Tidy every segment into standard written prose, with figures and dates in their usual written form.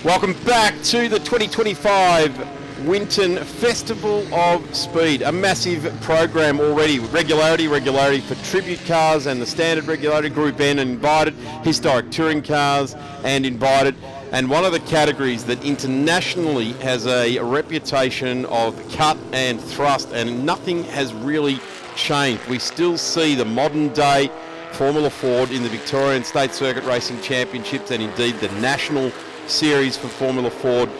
Welcome back to the 2025 Winton Festival of Speed. A massive program already. Regularity for tribute cars and the standard regularity, Group N invited, historic touring cars and invited. And one of the categories that internationally has a reputation of cut and thrust, and nothing has really changed. We still see the modern day Formula Ford in the Victorian State Circuit Racing Championships and indeed the National Series for Formula Ford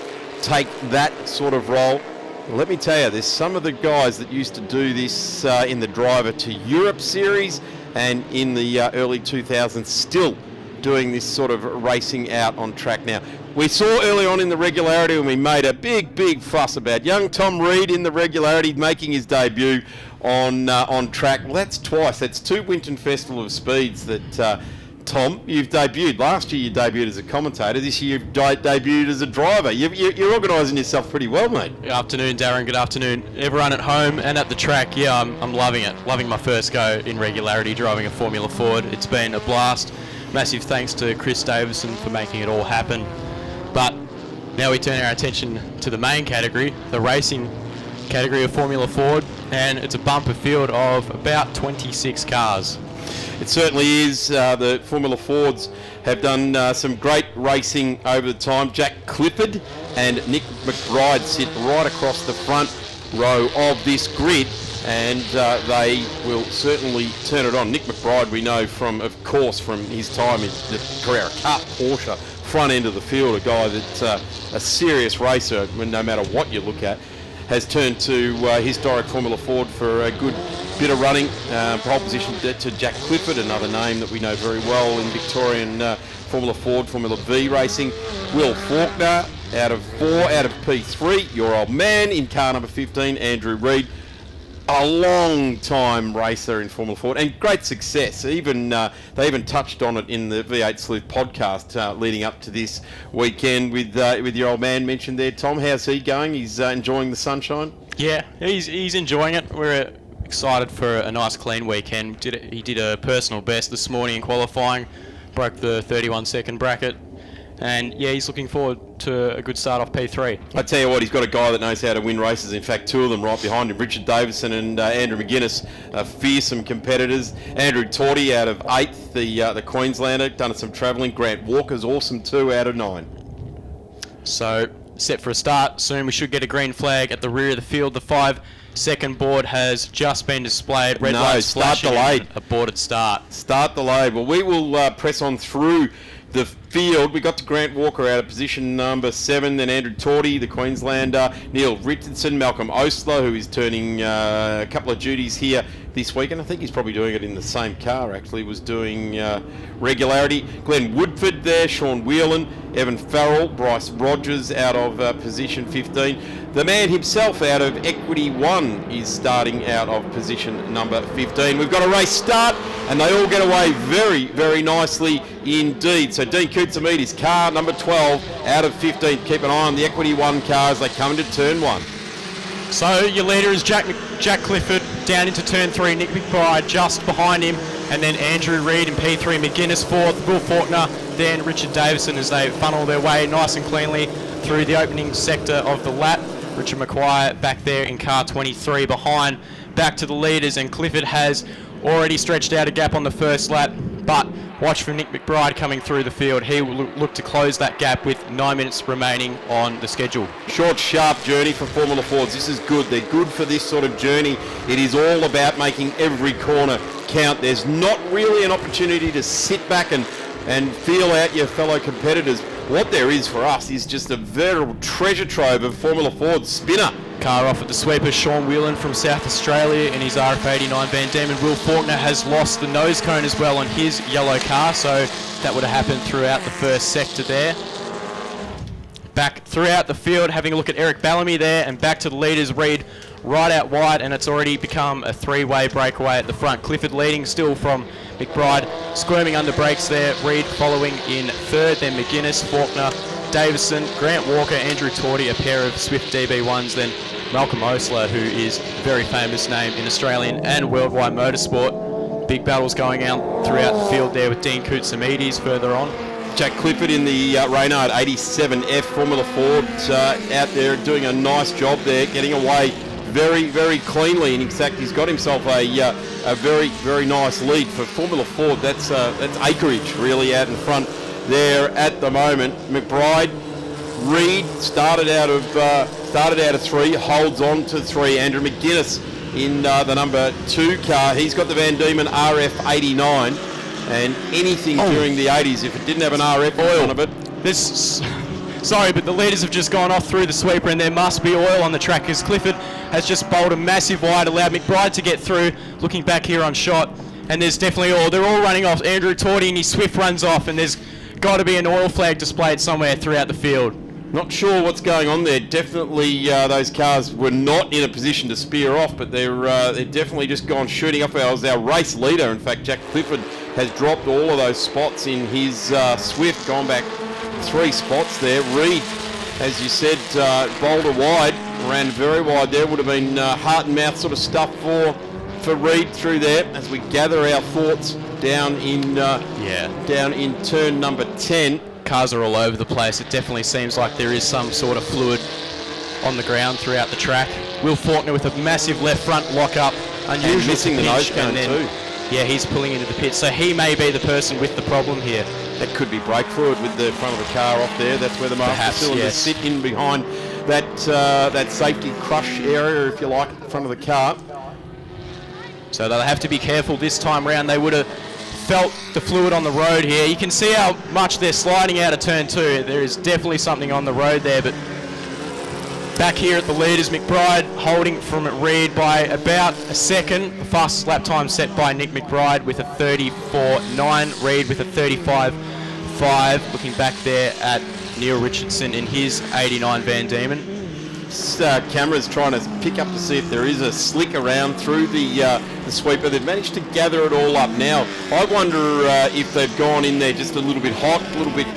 take that sort of role. Let me tell you, there's some of the guys that used to do this in the Driver to Europe series and in the early 2000s still doing this sort of racing out on track now. We saw early on in the regularity when we made a big fuss about young Tom Reed in the regularity making his debut on track. Well, that's twice. That's two Winton Festival of Speeds that Tom, you've debuted. Last year you debuted as a commentator. This year you've debuted as a driver. You're organising yourself pretty well, mate. Good afternoon, Darren. Good afternoon, everyone at home and at the track. Yeah, I'm loving it. Loving my first go in regularity driving a Formula Ford. It's been a blast. Massive thanks to Chris Davison for making it all happen. But now we turn our attention to the main category, the racing category of Formula Ford, and it's a bumper field of about 26 cars. It certainly is. The Formula Fords have done some great racing over the time. Jack Clifford and Nick McBride sit right across the front row of this grid, and they will certainly turn it on. Nick McBride, we know from his time in the Carrera Cup Porsche front end of the field, a guy that's a serious racer, no matter what you look at, has turned to historic Formula Ford for a good bit of running. Pole position to Jack Clifford, another name that we know very well in Victorian Formula Ford, Formula V racing. Will Faulkner out of P3, your old man in car number 15, Andrew Reid. A long-time racer in Formula Ford and great success. They even touched on it in the V8 Sleuth podcast leading up to this weekend with your old man mentioned there. Tom, how's he going? He's enjoying the sunshine? Yeah, he's enjoying it. We're excited for a nice clean weekend. He did a personal best this morning in qualifying, broke the 31-second bracket. And yeah, he's looking forward to a good start off P3. I tell you what, he's got a guy that knows how to win races. In fact, two of them right behind him, Richard Davison and Andrew McGuinness, fearsome competitors. Andrew Torty out of 8th, the Queenslander, done some travelling. Grant Walker's awesome too, out of 9. So, set for a start soon. We should get a green flag at the rear of the field. The 5-second board has just been displayed. Red lights flashing. Start delayed. Aborted start. Start delayed. Well, we will press on through the field. We got to Grant Walker out of position number 7, then Andrew Torty, the Queenslander, Neil Richardson, Malcolm Osler, who is turning a couple of duties here this weekend. I think he's probably doing it in the same car, actually, was doing regularity. Glenn Woodford there, Sean Whelan, Evan Farrell, Bryce Rogers out of position 15. The man himself out of Equity 1 is starting out of position number 15. We've got a race start, and they all get away very nicely indeed. So Dean Kutsamidis, car number 12 out of 15. Keep an eye on the Equity 1 car as they come into turn 1. So your leader is Jack Clifford, down into turn 3, Nick McBride just behind him, and then Andrew Reid in P3, McGuinness 4th, Will Faulkner, then Richard Davison as they funnel their way nice and cleanly through the opening sector of the lap. Richard McQuire back there in car 23 behind, back to the leaders, and Clifford has already stretched out a gap on the first lap, but watch for Nick McBride coming through the field. He will look to close that gap with 9 minutes remaining on the schedule. Short, sharp journey for Formula Fords. This is good. They're good for this sort of journey. It is all about making every corner count. There's not really an opportunity to sit back and feel out your fellow competitors. What there is for us is just a veritable treasure trove of Formula Ford spinner. Car off at the sweeper, Sean Whelan from South Australia in his RF89 Van Diemen. Will Faulkner has lost the nose cone as well on his yellow car, so that would have happened throughout the first sector there. Back throughout the field, having a look at Eric Bellamy there, and back to the leaders, Reid right out wide, and it's already become a three-way breakaway at the front. Clifford leading still from McBride, squirming under brakes there. Reid following in 3rd, then McGuinness, Faulkner, Davison, Grant Walker, Andrew Torty, a pair of Swift DB1s, then Malcolm Osler, who is a very famous name in Australian and worldwide motorsport. Big battles going out throughout the field there with Dean Kutsamidis further on. Jack Clifford in the Reynard 87F Formula Ford out there doing a nice job there, getting away very, very cleanly. And in fact, he's got himself a very, very nice lead for Formula Ford. That's acreage really out in front there at the moment. McBride, Reed started out of 3, holds on to 3. Andrew McGuinness in the number 2 car. He's got the Van Diemen RF 89, and anything during the 80s, if it didn't have an RF in front of it. Sorry, but the leaders have just gone off through the sweeper, and there must be oil on the track because Clifford has just bowled a massive wide, allowed McBride to get through. Looking back here on shot, and there's definitely oil. They're all running off. Andrew Torty and his Swift runs off, and there's got to be an oil flag displayed somewhere throughout the field. Not sure what's going on there. Definitely those cars were not in a position to spear off, but they're definitely just gone shooting up. Our race leader, in fact, Jack Clifford, has dropped all of those spots in his Swift, gone back 3 spots there. Reed, as you said, boulder wide, ran very wide there. Would have been heart and mouth sort of stuff for Reed through there as we gather our thoughts down in turn number 10. Cars are all over the place. It definitely seems like there is some sort of fluid on the ground throughout the track. Will Faulkner with a massive left front lock up. Unusual, and missing the nose cone too. Yeah, he's pulling into the pit, so he may be the person with the problem here. That could be brake fluid with the front of the car off there. That's where the master cylinders sit in behind that safety crush area, if you like, at the front of the car. So they'll have to be careful this time round. They would have felt the fluid on the road here. You can see how much they're sliding out of turn 2. There is definitely something on the road there, but back here at the leaders, McBride holding from Reed by about a second. The fastest lap time set by Nick McBride with a 34.9. Reed with a 35.5. Looking back there at Neil Richardson in his 89 Van Diemen. Camera's trying to pick up to see if there is a slick around through the sweeper. They've managed to gather it all up now. I wonder if they've gone in there just a little bit hot, a little bit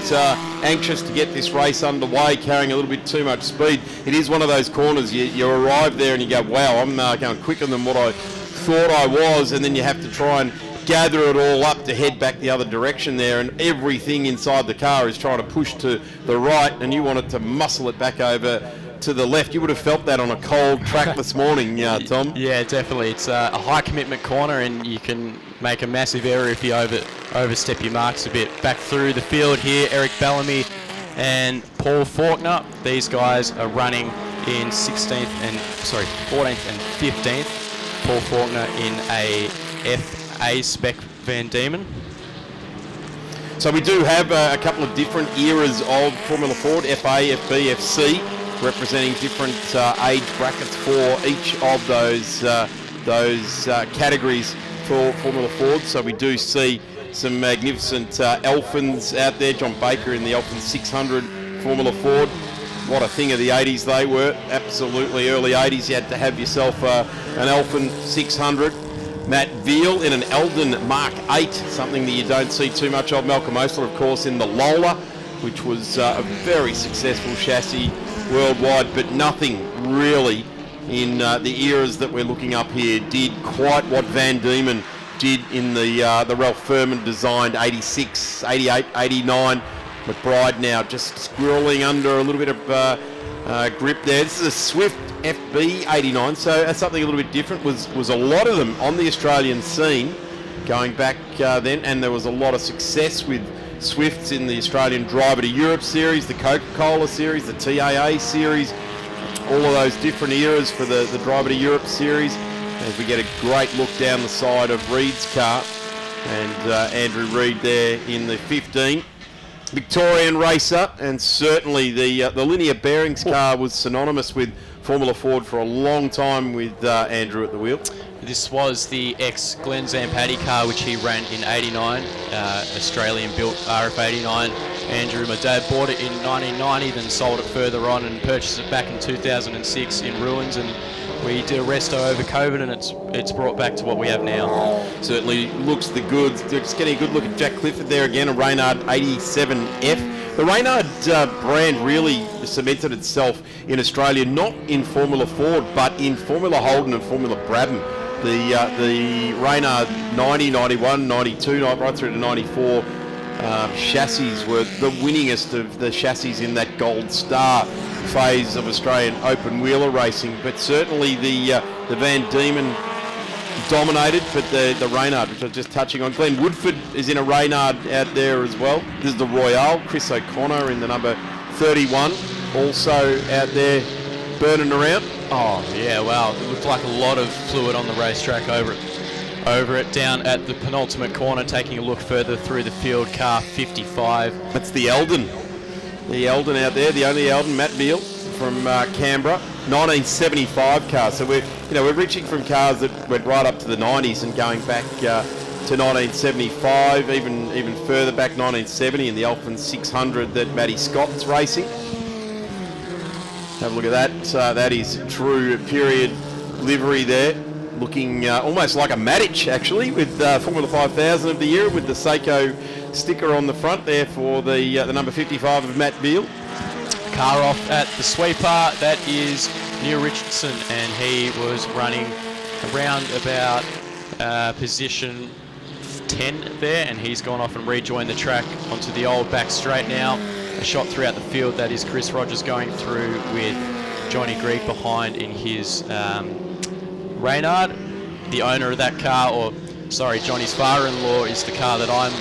anxious to get this race underway, carrying a little bit too much speed. It is one of those corners, you arrive there and you go, wow, I'm going quicker than what I thought I was, and then you have to try and gather it all up to head back the other direction there, and everything inside the car is trying to push to the right, and you want it to muscle it back over to the left. You would have felt that on a cold track this morning, Tom. Yeah, definitely. It's a high commitment corner, and you can make a massive error if you overstep your marks a bit. Back through the field here, Eric Bellamy and Paul Faulkner. These guys are running in 14th and 15th. Paul Faulkner in a FA spec Van Diemen. So we do have a couple of different eras of Formula Ford, FA, FB, FC, representing different age brackets for each of those categories for Formula Ford. So we do see some magnificent Elfins out there. John Baker in the Elfin 600 Formula Ford. What a thing of the 80s they were. Absolutely early 80s. You had to have yourself an Elfin 600. Matt Veal in an Eldon Mark 8, something that you don't see too much of. Malcolm Osler, of course, in the Lola, which was a very successful chassis worldwide, but nothing really in the eras that we're looking up here did quite what Van Diemen did in the Ralph Furman designed 86, 88, 89. McBride now just squirreling under a little bit of grip there. This is a Swift FB 89, so something a little bit different. Was a lot of them on the Australian scene going back then, and there was a lot of success with Swifts in the Australian Driver to Europe series, the Coca-Cola series, the TAA series, all of those different eras for the Driver to Europe series. As we get a great look down the side of Reed's car, and Andrew Reed there in the 15. Victorian racer, and certainly the linear bearings car was synonymous with Formula Ford for a long time with Andrew at the wheel. This was the ex-Glenn Zampatti car, which he ran in 89, Australian-built RF89. Andrew, my dad, bought it in 1990, then sold it further on and purchased it back in 2006 in ruins, and we did a resto over COVID, and it's brought back to what we have now. Certainly looks the goods. Just getting a good look at Jack Clifford there again, a Reynard 87F. The Reynard brand really cemented itself in Australia, not in Formula Ford, but in Formula Holden and Formula Brabham. The Reynard 90, 91, 92, right through to 94 chassis were the winningest of the chassis in that Gold Star phase of Australian open wheeler racing. But certainly the Van Diemen dominated, but the Reynard, which I was just touching on. Glenn Woodford is in a Reynard out there as well. This is the Royale. Chris O'Connor in the number 31, also out there burning around. Oh, yeah, well, it looked like a lot of fluid on the racetrack over it, down at the penultimate corner, taking a look further through the field, car 55. That's the Eldon. The Eldon out there, the only Eldon, Matt Beale from Canberra. 1975 car. So we're reaching from cars that went right up to the 90s and going back to 1975, even further back, 1970, in the Alphen 600 that Matty Scott's racing. Have a look at that. That is true period livery there. Looking almost like a Matic, actually, with Formula 5000 of the year, with the Seiko sticker on the front there for the number 55 of Matt Beale. Car off at the sweeper. That is Neil Richardson, and he was running around about position 10 there, and he's gone off and rejoined the track onto the old back straight now. A shot throughout the field. That is Chris Rogers going through with Johnny Greig behind in his Reynard. The owner of that car, or sorry, Johnny's father-in-law, is the car that I'm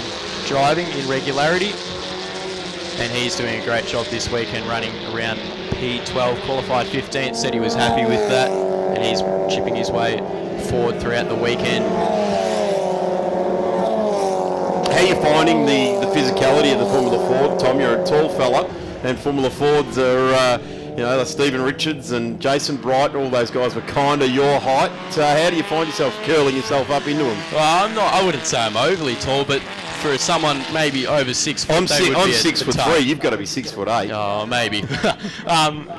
driving in regularity, and he's doing a great job this weekend, running around P12, qualified 15th. Said he was happy with that, and he's chipping his way forward throughout the weekend. How are you finding the physicality of the Formula Ford, Tom? You're a tall fella, and Formula Fords are, like Stephen Richards and Jason Bright, all those guys were kind of your height. How do you find yourself curling yourself up into them? Well, I wouldn't say I'm overly tall, but for someone maybe over 6 foot, I'm 6'3". You've got to be 6'8". Oh, maybe.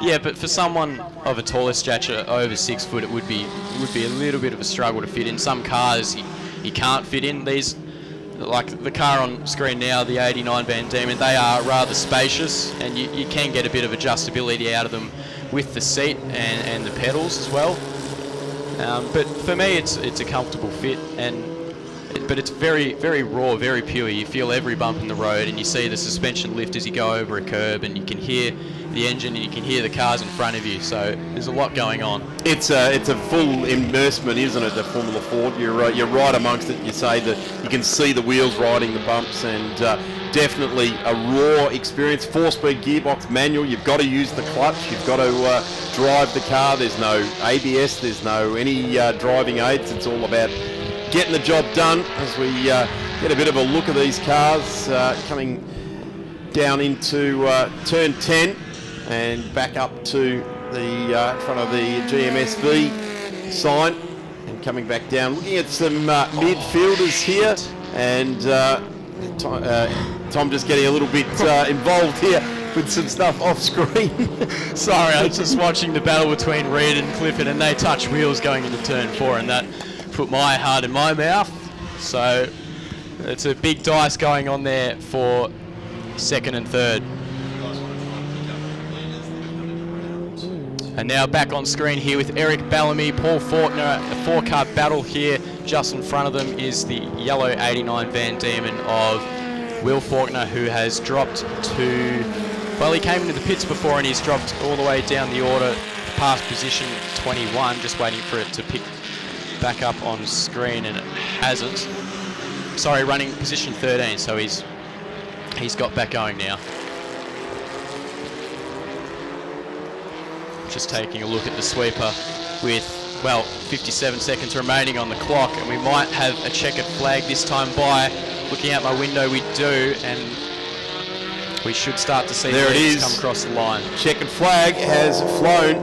Yeah, but for someone of a taller stature, over 6 foot, it would be a little bit of a struggle to fit in. Some cars you can't fit in. These, like the car on screen now, the 89 Van Diemen, they are rather spacious, and you can get a bit of adjustability out of them with the seat and the pedals as well. But for me, it's a comfortable fit, but it's very, very raw, very pure. You feel every bump in the road, and you see the suspension lift as you go over a curb, and you can hear the engine and you can hear the cars in front of you. So there's a lot going on. It's a full immersement, isn't it, the Formula Ford? You're right amongst it. You say that you can see the wheels riding the bumps, and definitely a raw experience. 4-speed gearbox manual. You've got to use the clutch. You've got to drive the car. There's no ABS. There's no any driving aids. It's all about getting the job done. As we get a bit of a look at these cars coming down into turn 10 and back up to the front of the GMSV sign, and coming back down, looking at some midfielders here, and Tom just getting a little bit involved here with some stuff off screen. Sorry, I was just watching the battle between Reed and Clifford, and they touched wheels going into turn 4, and that put my heart in my mouth. So it's a big dice going on there for second and third. And now back on screen here with Eric Bellamy, Paul Faulkner, a 4-car battle here. Just in front of them is the yellow 89 Van Diemen of Will Faulkner, who has dropped to, well, he came into the pits before and he's dropped all the way down the order past position 21, just waiting for it to pick back up on screen, and it hasn't. Sorry, running position 13, so he's got back going now. Just taking a look at the sweeper with, well, 57 seconds remaining on the clock, and we might have a checkered flag this time by. Looking out my window, we do, and we should start to see there it is, come across the line. Checkered flag has flown,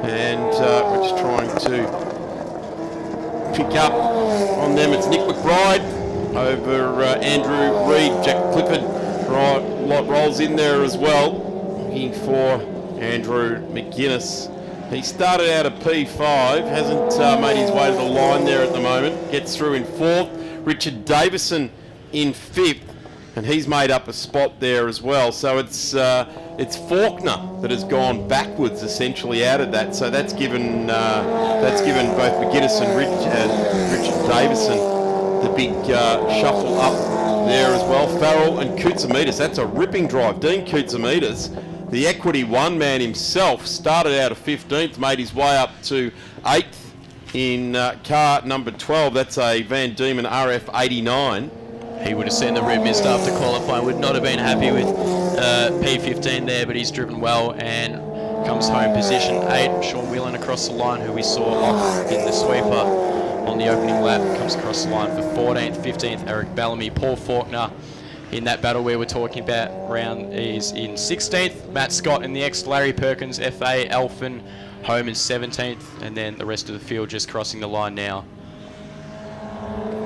and we're just trying to pick up on them. It's Nick McBride over Andrew Reid. Jack Clifford rolls in there as well, looking for Andrew McGuinness. He started out at P5, hasn't made his way to the line there at the moment. Gets through in 4th. Richard Davison in 5th, and he's made up a spot there as well. So it's Faulkner that has gone backwards essentially out of that. So that's given both McGuinness and Richard Davison the big shuffle up there as well. Farrell and Koutsamidas. That's a ripping drive. Dean Koutsamidas, the Equity One man himself, started out of 15th, made his way up to 8th in car number 12. That's a Van Diemen RF 89. He would have seen the rib missed after qualifying. Would not have been happy with P15 there, but he's driven well and comes home position 8. Sean Whelan across the line, who we saw off in the sweeper on the opening lap, comes across the line for 14th. 15th, Eric Bellamy. Paul Faulkner in that battle we were talking about round is in 16th. Matt Scott in the X, Larry Perkins, FA, Elfin, home in 17th, and then the rest of the field just crossing the line now.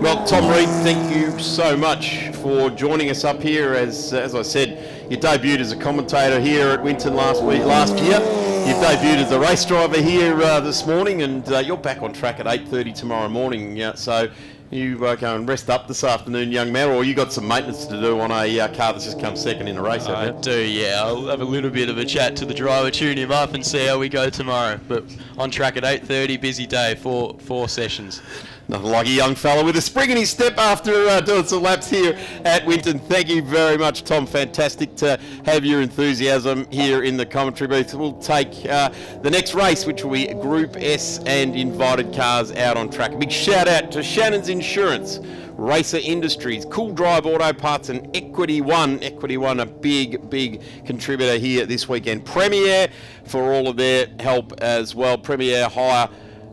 Well, Tom Reed, thank you so much for joining us up here. As I said, you debuted as a commentator here at Winton last year. You've debuted as a race driver here this morning, and you're back on track at 8:30 tomorrow morning. So you go and rest up this afternoon, young man, or you got some maintenance to do on a car that's just come second in a race, I haven't do, yeah. I'll have a little bit of a chat to the driver, tune him up and see how we go tomorrow. But on track at 8:30, busy day, four sessions. Nothing like a young fella with a spring in his step after doing some laps here at Winton. Thank you very much, Tom. Fantastic to have your enthusiasm here in the commentary booth. We'll take the next race, which will be Group S and invited cars out on track. A big shout out to Shannon's Insurance, Racer Industries, Cool Drive Auto Parts, and Equity One. Equity One, a big contributor here this weekend. Premier for all of their help as well. Premier Hire.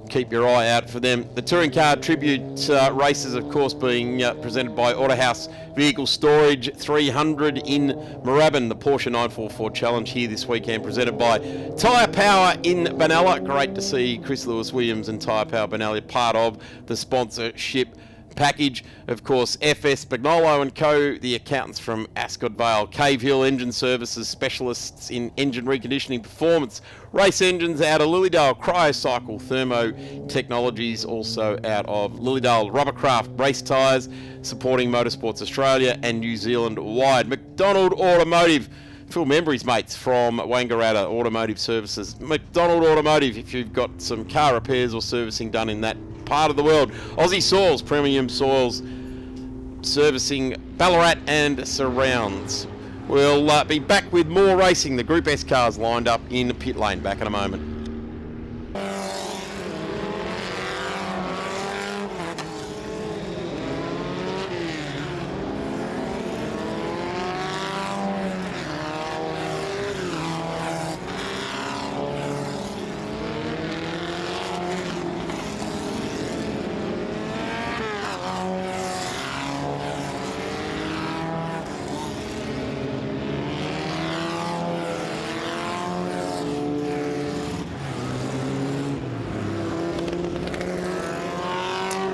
Keep your eye out for them. The Touring Car Tribute races, of course, being presented by Autohouse Vehicle Storage 300 in Moorabbin. The Porsche 944 Challenge here this weekend, presented by Tyre Power in Benalla. Great to see Chris Lewis Williams and Tyre Power Benalla part of the sponsorship package. Of course, FS Bagnolo and Co, the accountants from Ascot Vale. Cave Hill Engine Services, specialists in engine reconditioning performance. Race Engines out of Lilydale. Cryocycle Thermo Technologies also out of Lilydale. Rubbercraft Race Tyres, supporting Motorsports Australia and New Zealand wide. McDonald Automotive, Phil Membry's mates from Wangaratta Automotive Services. McDonald Automotive, if you've got some car repairs or servicing done in that part of the world. Aussie Soils, Premium Soils, servicing Ballarat and surrounds. We'll be back with more racing. The Group S cars lined up in the pit lane. Back in a moment.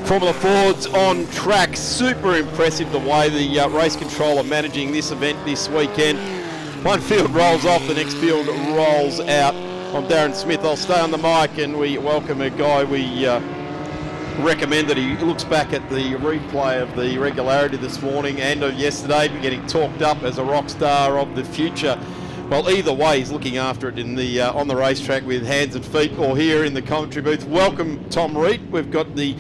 Formula Ford's on track. Super impressive the way the race controller managing this event this weekend. One field rolls off, the next field rolls out. I'm Darren Smith. I'll stay on the mic, and we welcome a guy we recommend that he looks back at the replay of the regularity this morning and of yesterday, getting talked up as a rock star of the future. Well, either way, he's looking after it in the on the racetrack with hands and feet, or here in the commentary booth. Welcome, Tom Reed. We've got the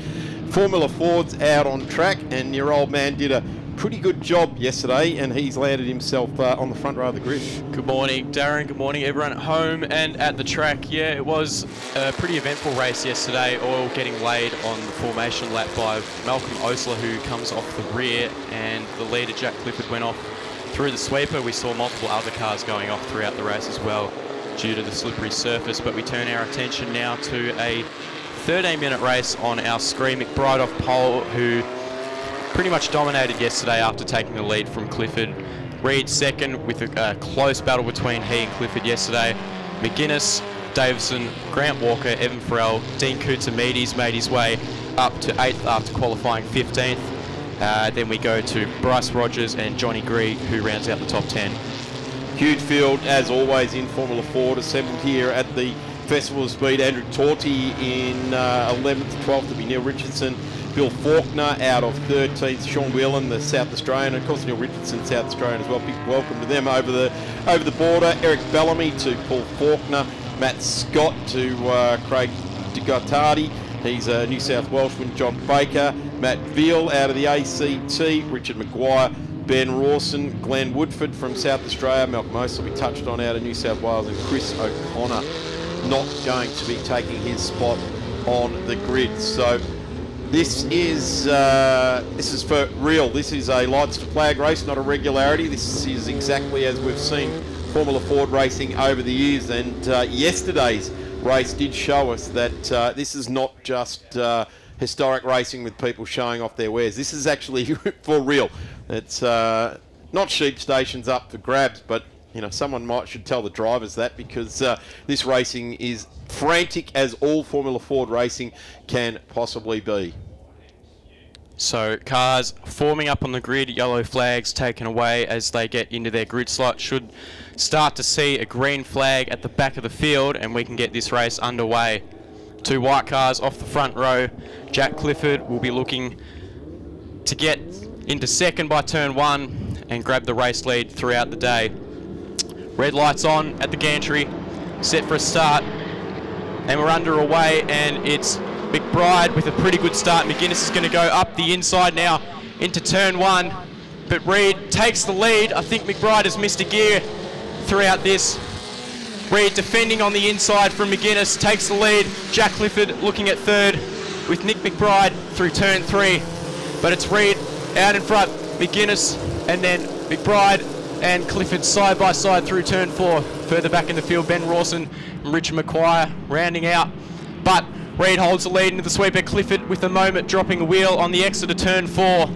Formula Fords out on track, and your old man did a pretty good job yesterday, and he's landed himself on the front row of the grid. Good morning, Darren. Good morning, everyone at home and at the track. Yeah, it was a pretty eventful race yesterday, oil getting laid on the formation lap by Malcolm Osler, who comes off the rear, and the leader, Jack Clifford, went off through the sweeper. We saw multiple other cars going off throughout the race as well due to the slippery surface, but we turn our attention now to a 13-minute race on our Scree McBride off pole, who pretty much dominated yesterday after taking the lead from Clifford. Reed second, with a close battle between he and Clifford yesterday. McGuinness, Davison, Grant Walker, Evan Farrell, Dean Koutsamides made his way up to 8th after qualifying 15th. Then we go to Bryce Rogers and Johnny Gree, who rounds out the top 10. Huge field, as always, in Formula Ford, assembled here at the Festival of Speed. Andrew Torty in 11th, 12th to be Neil Richardson. Bill Faulkner out of 13th. Sean Whelan, the South Australian, and of course Neil Richardson, South Australian as well. Big welcome to them over the border. Eric Bellamy to Paul Faulkner. Matt Scott to Craig DeGottardi. He's a New South Welshman. John Baker. Matt Veal out of the ACT. Richard Maguire Ben Rawson, Glenn Woodford from South Australia, Malcolm Osler we touched on out of New South Wales, and Chris O'Connor not going to be taking his spot on the grid. So this is for real. This is a lights to flag race, not a regularity. This is exactly as we've seen Formula Ford racing over the years, and yesterday's race did show us that this is not just historic racing with people showing off their wares. This is actually for real. It's not sheep stations up for grabs, but someone should tell the drivers that, because this racing is frantic as all Formula Ford racing can possibly be. So cars forming up on the grid, yellow flags taken away as they get into their grid slot. Should start to see a green flag at the back of the field, and we can get this race underway. 2 white cars off the front row. Jack Clifford will be looking to get into second by turn 1 and grab the race lead throughout the day. Red lights on at the gantry, set for a start, and we're underway, and it's McBride with a pretty good start. McGuinness is going to go up the inside now into turn 1, but Reed takes the lead. I think McBride has missed a gear throughout this. Reed defending on the inside from McGuinness, takes the lead. Jack Clifford looking at third with Nick McBride through turn 3, but it's Reed out in front, McGuinness, and then McBride and Clifford side by side through turn 4. Further back in the field, Ben Rawson and Richard McQuire rounding out, but Reed holds the lead into the sweeper. Clifford with a moment dropping a wheel on the exit of turn 4,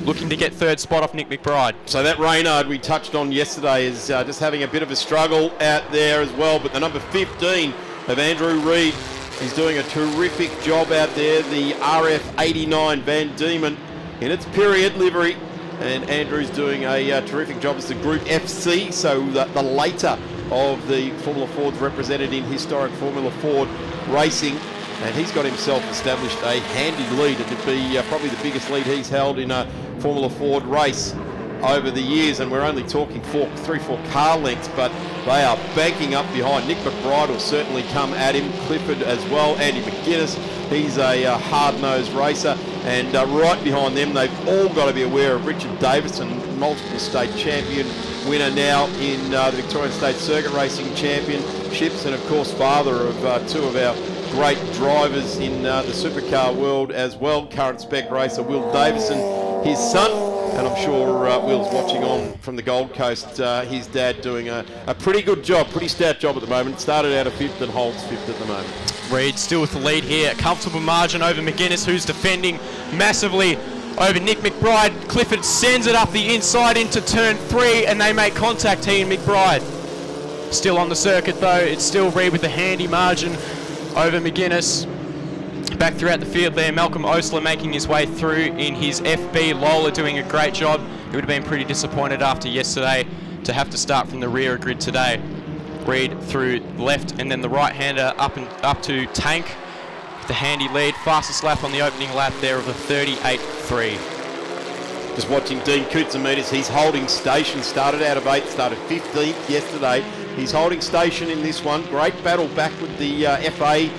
looking to get third spot off Nick McBride. So that Reynard we touched on yesterday is just having a bit of a struggle out there as well, but the number 15 of Andrew Reed is doing a terrific job out there. The RF89 Van Diemen in its period livery, and Andrew's doing a terrific job as the Group FC, so the later of the Formula Fords represented in historic Formula Ford racing, and he's got himself established a handy lead. It'd be probably the biggest lead he's held in a Formula Ford race over the years, and we're only talking 3-4 car lengths, but they are banking up behind. Nick McBride will certainly come at him, Clifford as well, Andy McGuinness, he's a hard-nosed racer, and right behind them they've all got to be aware of Richard Davison, multiple state champion, winner now in the Victorian State Circuit Racing Championships, and of course father of 2 of our great drivers in the supercar world as well, current spec racer Will Davison, his son, and I'm sure Will's watching on from the Gold Coast, his dad doing a pretty good job, pretty stout job at the moment. Started out of 5th and holds 5th at the moment. Reed still with the lead here, a comfortable margin over McGuinness, who's defending massively over Nick McBride. Clifford sends it up the inside into turn 3, and they make contact, he and McBride. Still on the circuit though, it's still Reed with a handy margin over McGuinness. Back throughout the field there, Malcolm Osler making his way through in his FB. Lola doing a great job. He would have been pretty disappointed after yesterday to have to start from the rear grid today. Reed through left, and then the right-hander up to Tank with the handy lead. Fastest lap on the opening lap there of a 38.3. Just watching Dean Koutsametis, he's holding station. Started out of 8th, started 15th yesterday. He's holding station in this one. Great battle back with the FA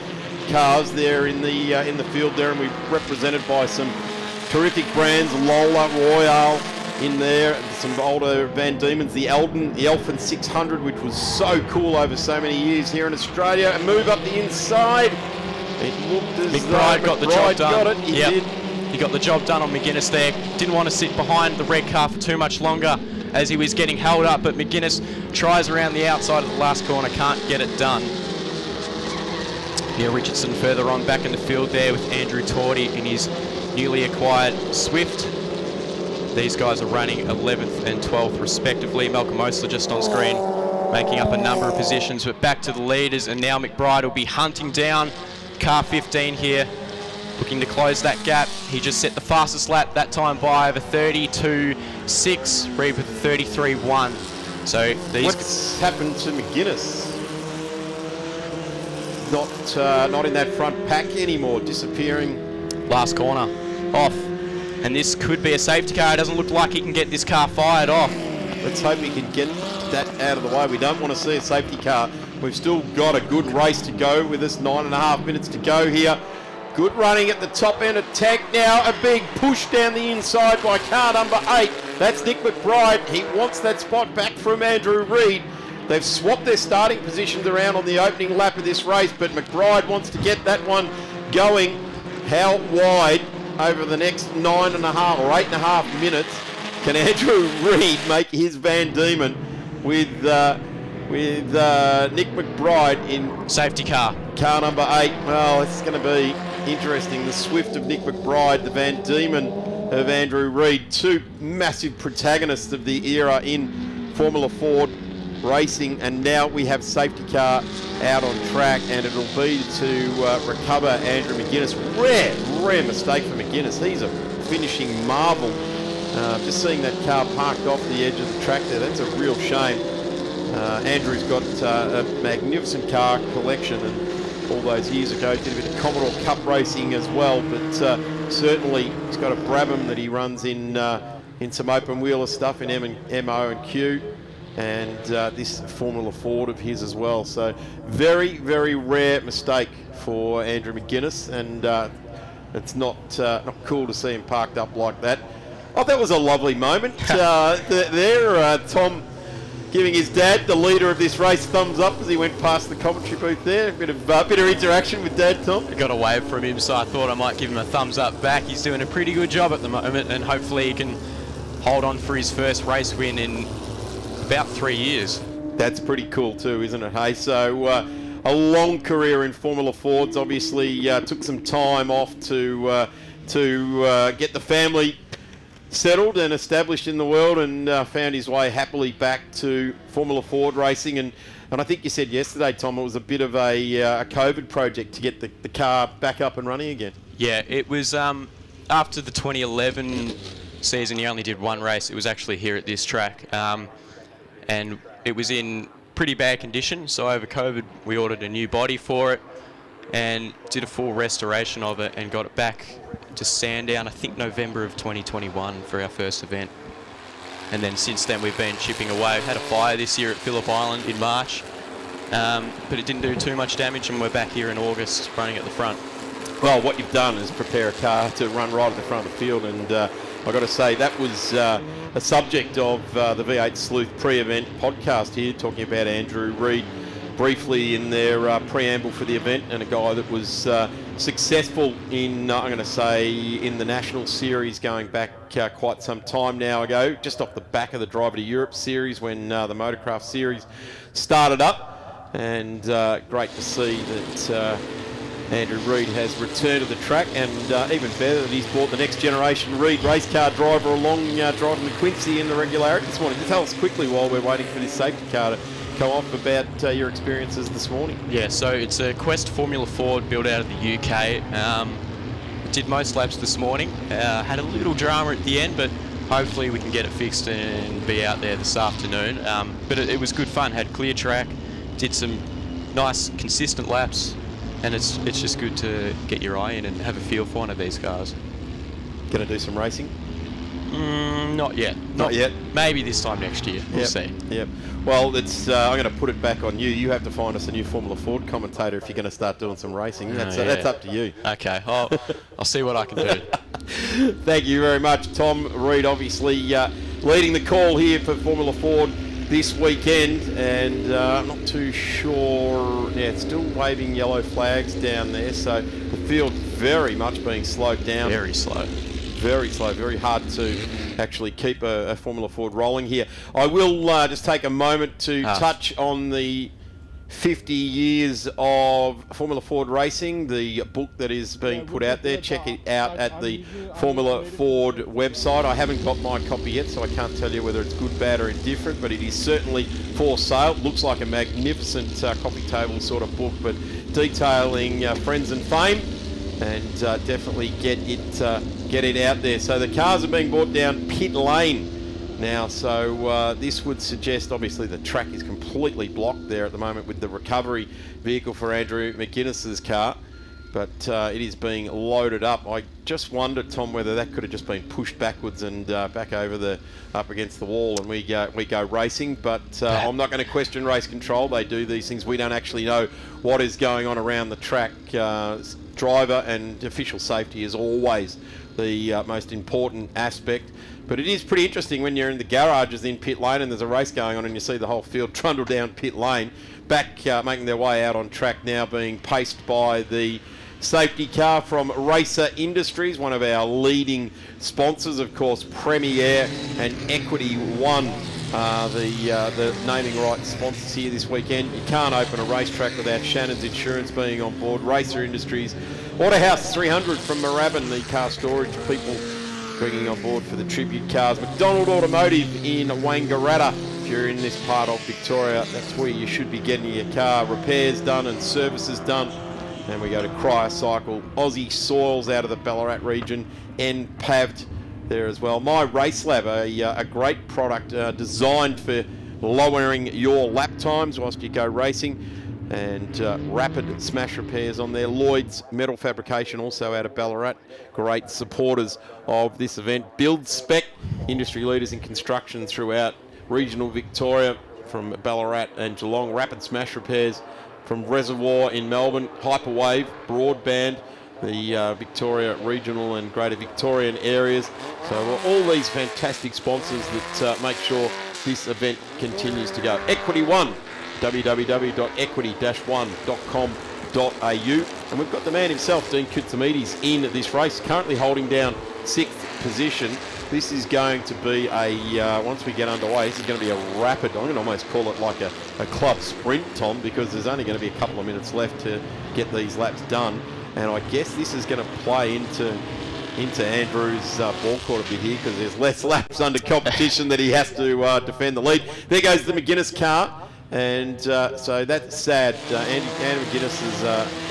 cars there in the field there, and we're represented by some terrific brands, Lola, Royale in there, and some older Van Diemens, the Eldon, the Elfin 600, which was so cool over so many years here in Australia. And move up the inside. It looked as McBride got the job done. Got it. He did. He got the job done on McGuinness there. Didn't want to sit behind the red car for too much longer as he was getting held up, but McGuinness tries around the outside of the last corner, can't get it done. Yeah, Richardson further on back in the field there with Andrew Tordy in his newly acquired Swift. These guys are running 11th and 12th respectively. Malcolm Osler just on screen making up a number of positions, but back to the leaders, and now McBride will be hunting down car 15 here, looking to close that gap. He just set the fastest lap that time by over 32.6, Reed with a 33.1. So what's happened to McGuinness? Not in that front pack anymore, disappearing. Last corner, off. And this could be a safety car. It doesn't look like he can get this car fired off. Let's hope he can get that out of the way. We don't want to see a safety car. We've still got a good race to go with us. 9.5 minutes to go here. Good running at the top end of Tank now. A big push down the inside by car number 8. That's Nick McBride. He wants that spot back from Andrew Reid. They've swapped their starting positions around on the opening lap of this race, but McBride wants to get that one going. How wide over the next 9.5 or 8.5 minutes can Andrew Reid make his Van Diemen with Nick McBride in safety car number 8? Well, it's going to be interesting. The Swift of Nick McBride, the Van Diemen of Andrew Reid, two massive protagonists of the era in Formula Ford racing, and now we have safety car out on track, and it'll be to recover Andrew McGuinness. Rare mistake for McGuinness. He's a finishing marvel. Just seeing that car parked off the edge of the track there, that's a real shame. Andrew's got a magnificent car collection, and all those years ago did a bit of Commodore Cup racing as well, but certainly he's got a Brabham that he runs in some open wheeler stuff in MO and Q, and this Formula Ford of his as well. So very, very rare mistake for Andrew McGuinness, and it's not cool to see him parked up like that. Oh, that was a lovely moment there. Tom giving his dad, the leader of this race, thumbs up as he went past the commentary booth there. A bit of interaction with Dad, Tom. I got a wave from him, so I thought I might give him a thumbs up back. He's doing a pretty good job at the moment, and hopefully he can hold on for his first race win in about 3 years. That's pretty cool too, isn't it? Hey, so a long career in Formula Fords. Obviously, took some time off to get the family settled and established in the world, and found his way happily back to Formula Ford racing. And I think you said yesterday, Tom, it was a bit of a COVID project to get the car back up and running again. Yeah, it was after the 2011 season. He only did one race. It was actually here at this track, and it was in pretty bad condition. So over COVID, we ordered a new body for it and did a full restoration of it and got it back to Sandown, I think November of 2021 for our first event. And then since then we've been chipping away. Had a fire this year at Phillip Island in March, but it didn't do too much damage, and we're back here in August running at the front. Well, what you've done is prepare a car to run right at the front of the field, and I've got to say that was a subject of the V8 Sleuth pre-event podcast here, talking about Andrew Reid briefly in their preamble for the event, and a guy that was successful in, I'm going to say, in the National Series going back quite some time now ago, just off the back of the Driver to Europe Series when the Motorcraft Series started up. And great to see that Andrew Reid has returned to the track, and even better that he's brought the next generation Reid race car driver along, driving the Quincy in the regularity this morning. Tell us quickly, while we're waiting for this safety car to come off, about your experiences this morning. Yeah, so it's a Quest Formula Ford built out of the UK. Did most laps this morning. Had a little drama at the end, but hopefully we can get it fixed and be out there this afternoon. But it was good fun. Had clear track, did some nice consistent laps, and it's just good to get your eye in and have a feel for one of these cars. Going to do some racing? Not yet. Not yet? Maybe this time next year. We'll see. Yep. Well, it's I'm going to put it back on you. You have to find us a new Formula Ford commentator if you're going to start doing some racing. That's up to you. Okay. I'll see what I can do. Thank you very much, Tom Reid. Obviously leading the call here for Formula Ford this weekend, and I'm not too sure. Yeah, it's still waving yellow flags down there, so the field very much being slowed down. Very slow. Very slow, very hard to actually keep a Formula Ford rolling here. I will just take a moment to touch on the 50 years of Formula Ford racing, the book that is being put out there. Check it out at the Formula Ford website. I haven't got my copy yet, so I can't tell you whether it's good, bad or indifferent, but it is certainly for sale. It looks like a magnificent coffee table sort of book, but detailing friends and fame, and definitely get it out there. So the cars are being brought down pit lane now, so this would suggest, obviously the track is completely blocked there at the moment with the recovery vehicle for Andrew McGuinness's car, but it is being loaded up. I just wonder, Tom, whether that could have just been pushed backwards and back over up against the wall, and we go racing. But I'm not going to question race control. They do these things. We don't actually know what is going on around the track. driver, and official safety is always the most important aspect. But it is pretty interesting when you're in the garages in pit lane and there's a race going on and you see the whole field trundle down pit lane, back making their way out on track now, being paced by the safety car from Racer Industries, one of our leading sponsors, of course, Premier and Equity One, the naming rights sponsors here this weekend. You can't open a racetrack without Shannon's Insurance being on board. Racer Industries, Autohouse 300 from Moorabbin, the car storage people bringing on board for the tribute cars. McDonald Automotive in Wangaratta. If you're in this part of Victoria, that's where you should be getting your car repairs done and services done. And we go to Cryocycle, Aussie Soils out of the Ballarat region, NPAVT there as well. My Race Lab, a great product designed for lowering your lap times whilst you go racing, and rapid smash repairs on there. Lloyd's Metal Fabrication, also out of Ballarat, great supporters of this event. Build Spec, industry leaders in construction throughout regional Victoria, from Ballarat and Geelong. Rapid smash repairs from Reservoir in Melbourne. Hyperwave, Broadband, the Victoria regional and Greater Victorian areas. So all these fantastic sponsors that make sure this event continues to go. Equity One, www.equity-one.com.au. And we've got the man himself, Dean Kutsamides, in this race, currently holding down 6th position. This is going to be once we get underway, this is going to be a rapid, I'm going to almost call it like a club sprint, Tom, because there's only going to be a couple of minutes left to get these laps done. And I guess this is going to play into Andrew's ball court a bit here, because there's less laps under competition that he has to defend the lead. There goes the McGuinness car. And so that's sad. Andy McGuinness is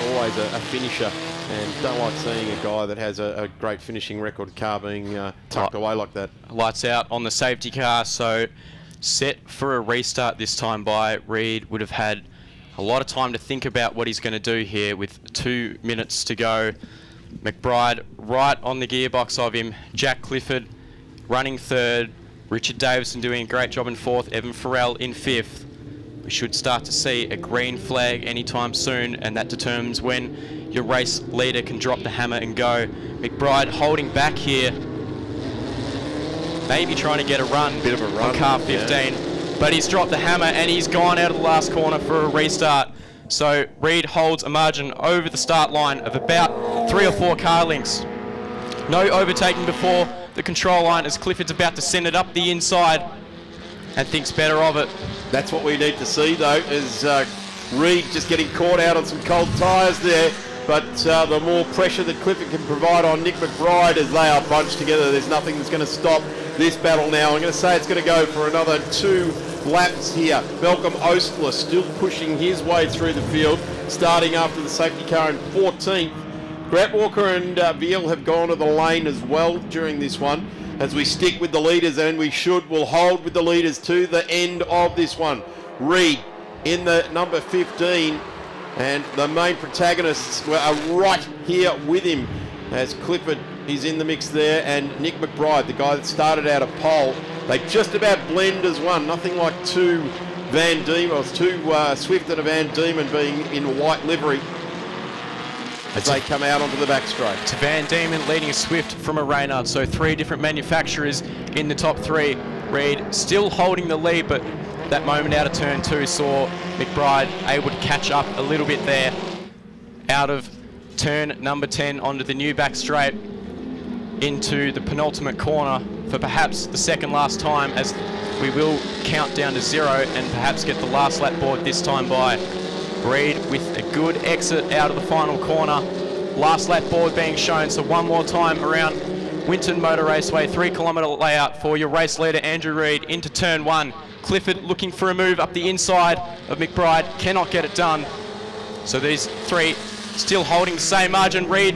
always a finisher, and don't like seeing a guy that has a great finishing record car being tucked away like that. Lights out on the safety car, so set for a restart this time by Reid. Would have had a lot of time to think about what he's going to do here with 2 minutes to go. McBride right on the gearbox of him. Jack Clifford running third. Richard Davison doing a great job in fourth. Evan Farrell in fifth. We should start to see a green flag anytime soon, and that determines when your race leader can drop the hammer and go. McBride holding back here, maybe trying to get a run, bit of a run on car 15, but he's dropped the hammer and he's gone out of the last corner for a restart. So Reid holds a margin over the start line of about 3 or 4 car lengths. No overtaking before the control line as Clifford's about to send it up the inside and thinks better of it. That's what we need to see, though, is Reid just getting caught out on some cold tyres there. But the more pressure that Clifford can provide on Nick McBride as they are bunched together, there's nothing that's going to stop this battle now. I'm going to say it's going to go for another 2 laps here. Malcolm Ostler still pushing his way through the field, starting after the safety car in 14th. Grant Walker and Veal have gone to the lane as well during this one, as we stick with the leaders, and we'll hold with the leaders to the end of this one. Reid in the number 15, and the main protagonists are right here with him, as Clifford is in the mix there, and Nick McBride, the guy that started out of pole. They just about blend as one, nothing like two Van Diemen, or two Swift and a Van Diemen being in white livery as they come out onto the back straight. It's Van Diemen leading a Swift from a Reynard, so 3 different manufacturers in the top 3. Reid still holding the lead, but that moment out of turn 2 saw McBride able to catch up a little bit there. Out of turn number 10 onto the new back straight into the penultimate corner for perhaps the second last time, as we will count down to 0 and perhaps get the last lap board this time by. Reid with a good exit out of the final corner. Last lap board being shown, so one more time around Winton Motor Raceway, 3 kilometre layout for your race leader Andrew Reid into turn 1. Clifford looking for a move up the inside of McBride, cannot get it done. So these 3 still holding the same margin. Reid,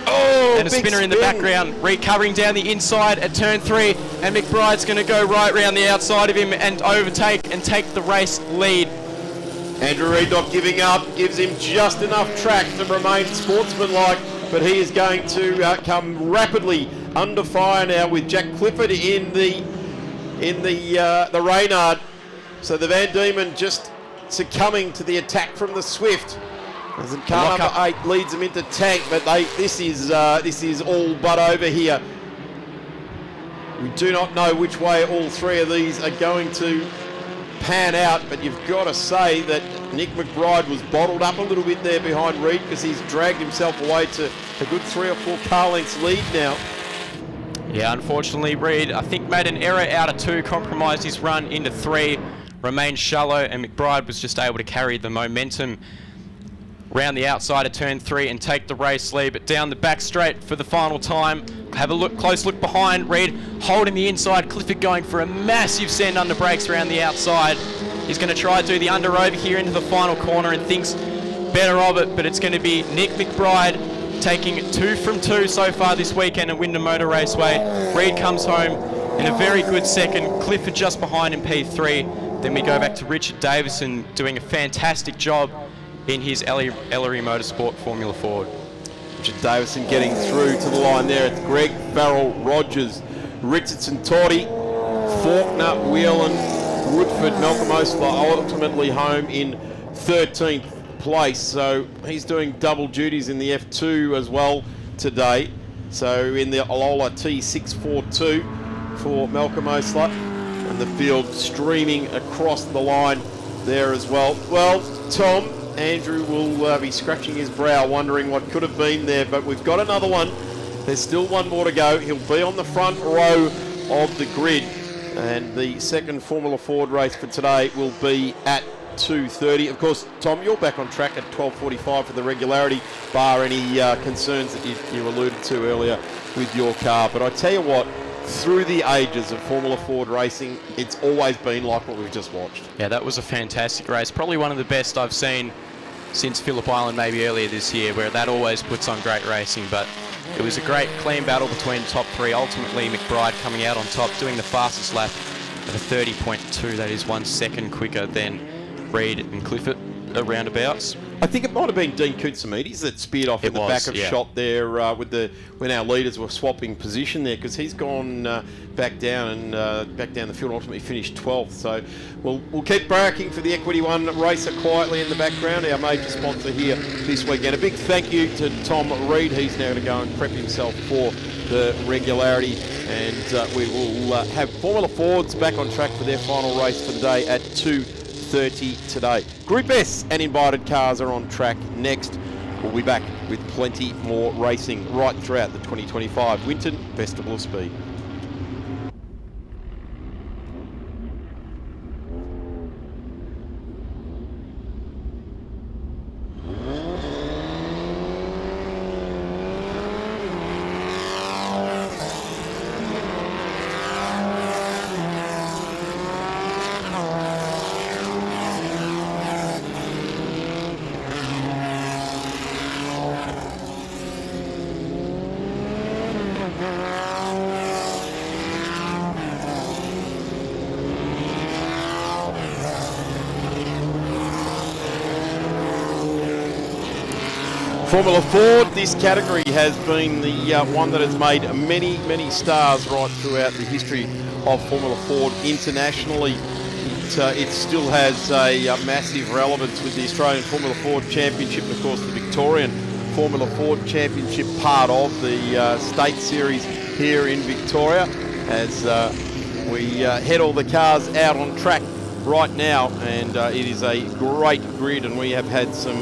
and a spinner in the background. Reid covering down the inside at turn 3, and McBride's going to go right round the outside of him and overtake and take the race lead. Andrew Reid not giving up, gives him just enough track to remain sportsmanlike, but he is going to come rapidly under fire now with Jack Clifford in the Reynard. So the Van Diemen just succumbing to the attack from the Swift. As car number 8 leads them into tank, but this is all but over here. We do not know which way all three of these are going to pan out, but you've got to say that Nick McBride was bottled up a little bit there behind Reid, because he's dragged himself away to a good 3 or 4 car lengths lead now. Yeah, unfortunately, Reid, I think, made an error out of 2, compromised his run into 3, remained shallow, and McBride was just able to carry the momentum round the outside of turn 3 and take the race lead. But down the back straight for the final time. Have a close look behind. Reid holding the inside. Clifford going for a massive send under brakes around the outside. He's going to try to do the under over here into the final corner and thinks better of it, but it's going to be Nick McBride taking 2 from 2 so far this weekend at Wyndham Motor Raceway. Reid comes home in a very good second. Clifford just behind in P3. Then we go back to Richard Davison doing a fantastic job in his Ellery Motorsport Formula Ford. Richard Davison getting through to the line there. It's Greg, Farrell, Rogers, Richardson, Toddy, Faulkner, Whelan, Woodford, Malcolm Osler ultimately home in 13th place. So he's doing double duties in the F2 as well today. So in the Alola T642 for Malcolm Osler, and the field streaming across the line there as well. Well, Tom, Andrew will be scratching his brow wondering what could have been there, but we've got another one. There's still one more to go. He'll be on the front row of the grid, and the second Formula Ford race for today will be at 2:30. Of course, Tom, you're back on track at 12:45 for the regularity, bar any concerns that you alluded to earlier with your car. But I tell you what, through the ages of Formula Ford racing, it's always been like what we've just watched. Yeah, that was a fantastic race. Probably one of the best I've seen since Phillip Island, maybe earlier this year, where that always puts on great racing. But it was a great clean battle between the top 3. Ultimately, McBride coming out on top, doing the fastest lap at a 30.2. That is 1 second quicker than Reid and Clifford roundabouts. I think it might have been Dean Koutsamides that speared off in the back of shot there when our leaders were swapping position there, because he's gone back down the field and ultimately finished 12th. So we'll keep barracking for the Equity One Racer quietly in the background, our major sponsor here this weekend. A big thank you to Tom Reid. He's now going to go and prep himself for the regularity, and we will have Formula Fords back on track for their final race for the day at 2:30 today. Group S and invited cars are on track next. We'll be back with plenty more racing right throughout the 2025 Winton Festival of Speed. Formula Ford, this category has been the one that has made many, many stars right throughout the history of Formula Ford internationally. It still has a massive relevance with the Australian Formula Ford Championship, and of course the Victorian Formula Ford Championship, part of the State Series here in Victoria, as we head all the cars out on track right now. And it is a great grid, and we have had some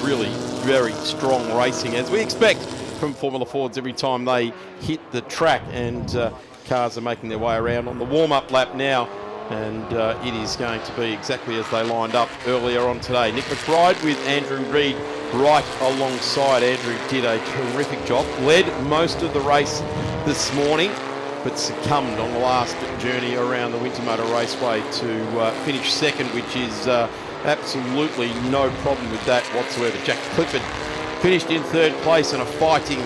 really very strong racing, as we expect from Formula Fords every time they hit the track, and cars are making their way around on the warm-up lap now, and it is going to be exactly as they lined up earlier on today. Nick McBride with Andrew Reid right alongside. Andrew did a terrific job, led most of the race this morning, but succumbed on the last journey around the Winter Motor Raceway to finish second, which is absolutely no problem with that whatsoever. Jack Clifford finished in 3rd place, and a fighting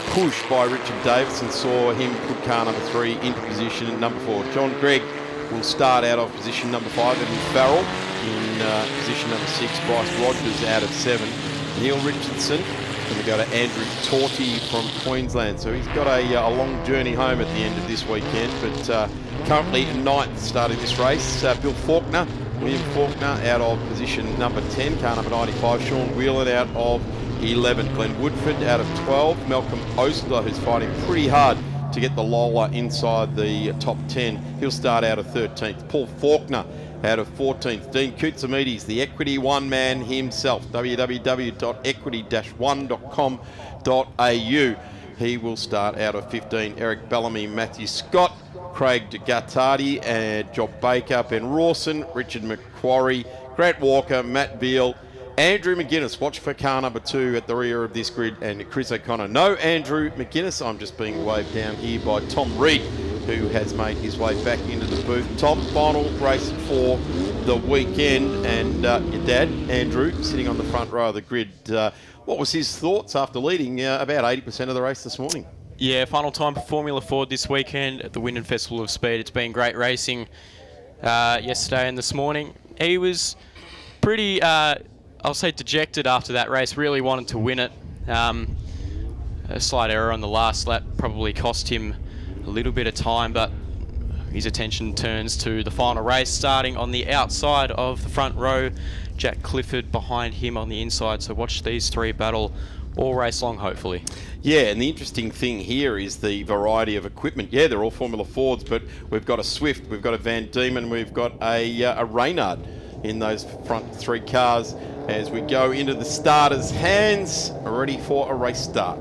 push by Richard Davison saw him put car number 3 into position number 4. John Gregg will start out of position number 5, and Farrell in position number 6. Bryce Rogers out of 7. Neil Richardson going to go to Andrew Torty from Queensland. So he's got a long journey home at the end of this weekend, but currently 9th starting this race. Bill Faulkner William Faulkner out of position number 10, car number 95. Sean Whelan out of 11. Glenn Woodford out of 12. Malcolm Ostler, who's fighting pretty hard to get the Lola inside the top 10. He'll start out of 13th. Paul Faulkner out of 14th. Dean Koutsamides, the Equity One man himself, www.equity-one.com.au. He will start out of 15. Eric Bellamy, Matthew Scott, Craig DeGattardi, and Job Baker, Ben Rawson, Richard McQuarrie, Grant Walker, Matt Beale, Andrew McGuinness. Watch for car number 2 at the rear of this grid, and Chris O'Connor. No Andrew McGuinness. I'm just being waved down here by Tom Reed, who has made his way back into the booth. Tom, final race for the weekend, and your dad, Andrew, sitting on the front row of the grid. What was his thoughts after leading about 80% of the race this morning? Yeah, final time for Formula Ford this weekend at the Wyndham Festival of Speed. It's been great racing yesterday and this morning. He was pretty, I'll say, dejected after that race. Really wanted to win it. A slight error on the last lap probably cost him a little bit of time, but his attention turns to the final race, starting on the outside of the front row. Jack Clifford behind him on the inside. So watch these three battle all race long, hopefully. Yeah, and the interesting thing here is the variety of equipment. Yeah, they're all Formula Fords, but we've got a Swift, we've got a Van Diemen, we've got a Reynard in those front three cars as we go into the starters' hands, ready for a race start.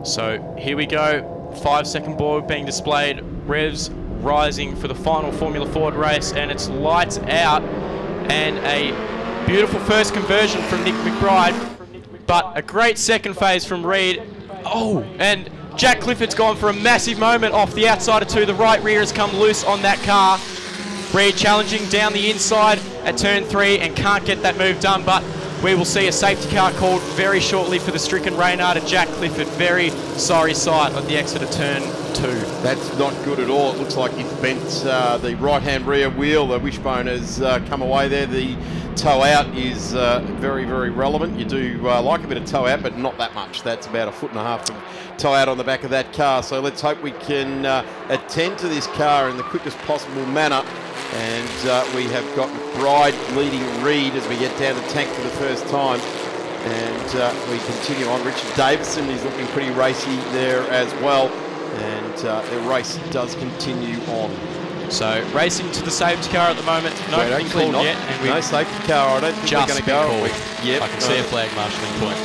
So here we go. 5-second board being displayed. Revs rising for the final Formula Ford race, and it's lights out. And a beautiful first conversion from Nick McBride, but a great second phase from Reed. Oh, and Jack Clifford's gone for a massive moment off the outside of 2. The right rear has come loose on that car. Reed challenging down the inside at turn 3 and can't get that move done, but we will see a safety car called very shortly for the stricken Reynard and Jack Clifford. Very sorry sight on the exit of turn 2. That's not good at all. It looks like it's bent the right-hand rear wheel. The wishbone has come away there. The toe out is very, very relevant. You do like a bit of toe out, but not that much. That's about 1.5 foot of toe out on the back of that car. So let's hope we can attend to this car in the quickest possible manner. And we have got McBride leading Reed as we get down the tank for the first time. And we continue on. Richard Davison is looking pretty racy there as well. And the race does continue on. So racing to the safety car at the moment. No thing called yet. And no safety car. I don't think we're going to go. Yep, I can see a flag marshalling point.